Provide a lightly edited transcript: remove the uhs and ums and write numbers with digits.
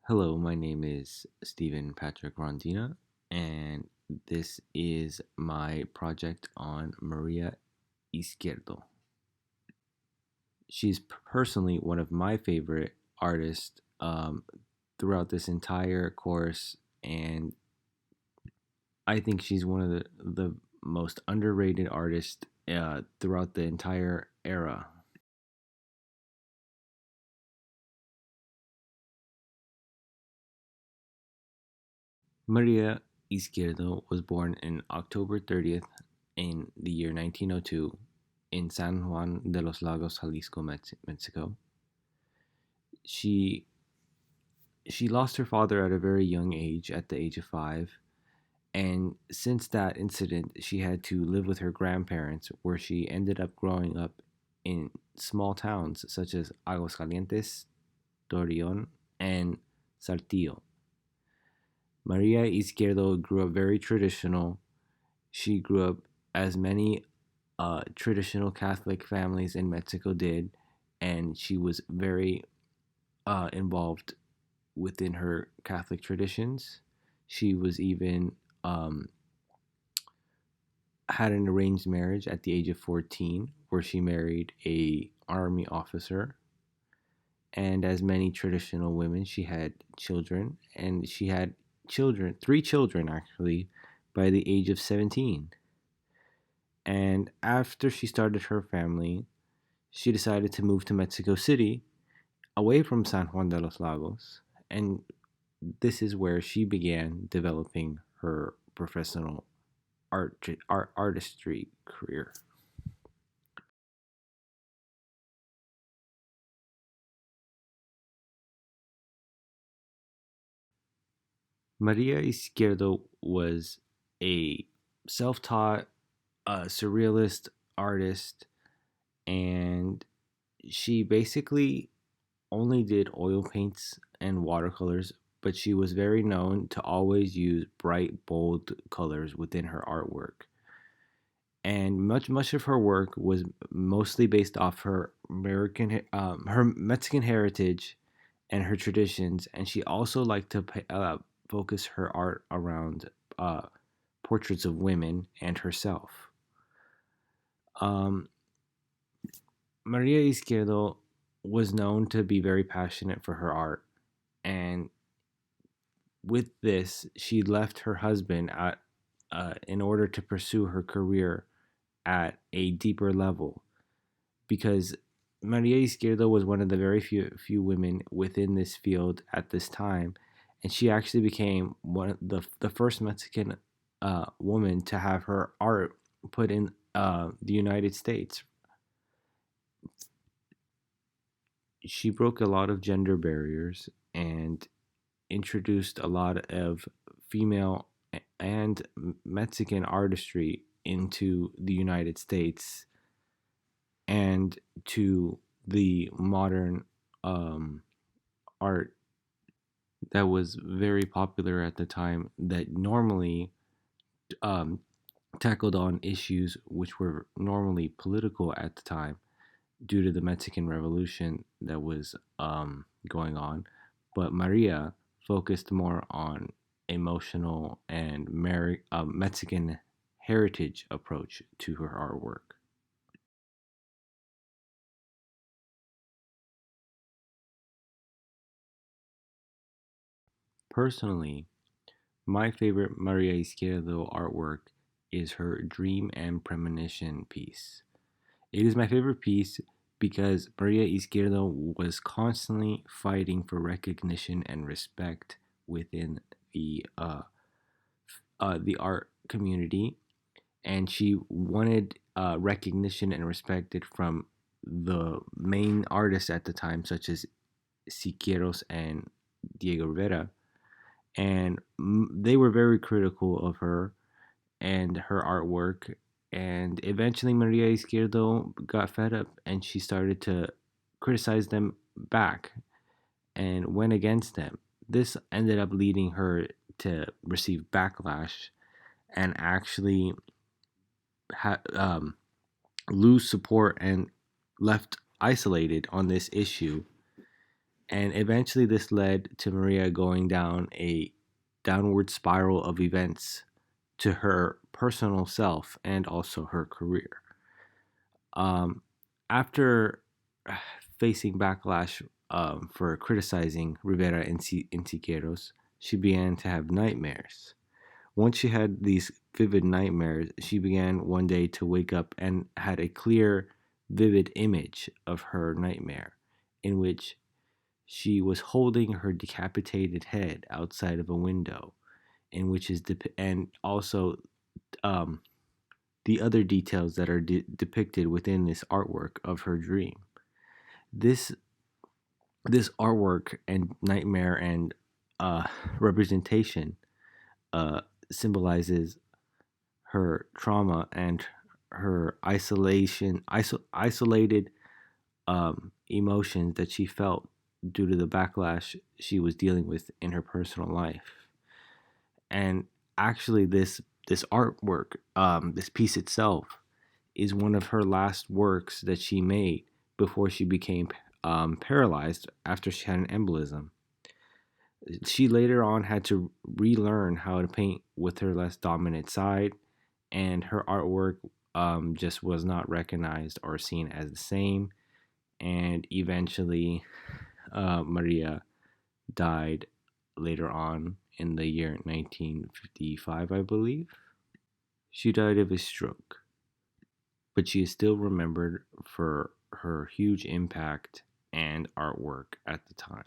Hello, my name is Stephen Patrick Rondina, and this is my project on Maria Izquierdo. She's personally one of my favorite artists throughout this entire course, and I think she's one of the most underrated artists throughout the entire era. Maria Izquierdo was born on October 30th in the year 1902 in San Juan de los Lagos, Jalisco, Mexico. She she lost her father at a very young age, at the age of 5, and since that incident, she had to live with her grandparents, where she ended up growing up in small towns such as Aguascalientes, Torreon, and Saltillo. Maria Izquierdo grew up very traditional. She grew up as many traditional Catholic families in Mexico did, and she was very involved within her Catholic traditions. She was even had an arranged marriage at the age of 14, where she married a army officer. And as many traditional women, she had children, and she had three children actually, by the age of 17. And after she started her family, she decided to move to Mexico City, away from San Juan de los Lagos, and this is where she began developing her professional artistry career. Maria Izquierdo was a self-taught surrealist artist, and she basically only did oil paints and watercolors, but she was very known to always use bright, bold colors within her artwork. And much of her work was mostly based off her Mexican heritage and her traditions, and she also liked to focus her art around uh, portraits of women and herself. Um, Maria Izquierdo was known to be very passionate for her art, and with this, she left her husband in order to pursue her career at a deeper level, because Maria Izquierdo was one of the very few women within this field at this time, and she actually became one of the first Mexican woman to have her art put in the United States. She broke a lot of gender barriers and introduced a lot of female and Mexican artistry into the United States and to the modern um, art that was very popular at the time, that normally um, tackled on issues which were normally political at the time due to the Mexican Revolution that was going on. But Maria focused more on emotional and Mexican heritage approach to her artwork. Personally, my favorite Maria Izquierdo artwork is her Dream and Premonition piece. It is my favorite piece because Maria Izquierdo was constantly fighting for recognition and respect within the art community, and she wanted recognition and respected from the main artists at the time, such as Siqueiros and Diego Rivera, and they were very critical of her and her artwork. And eventually, Maria Izquierdo got fed up and she started to criticize them back and went against them. This ended up leading her to receive backlash and actually ha- um, lose support and left isolated on this issue. And eventually, this led to Maria going down a downward spiral of events to her personal self and also her career. Um, After facing backlash for criticizing Rivera and Intiqueros, she began to have nightmares. Once she had these vivid nightmares, she began one day to wake up and had a clear, vivid image of her nightmare in which she was holding her decapitated head outside of a window, in which is and also um, the other details that are depicted within this artwork of her dream. This this artwork and nightmare and uh, representation uh, symbolizes her trauma and her isolated emotions that she felt due to the backlash she was dealing with in her personal life. And actually, this artwork, this piece itself, is one of her last works that she made before she became paralyzed after she had an embolism. She later on had to relearn how to paint with her less dominant side, and her artwork just was not recognized or seen as the same. And eventually, Maria died later on in the year 1955, I believe. She died of a stroke, but she is still remembered for her huge impact and artwork at the time.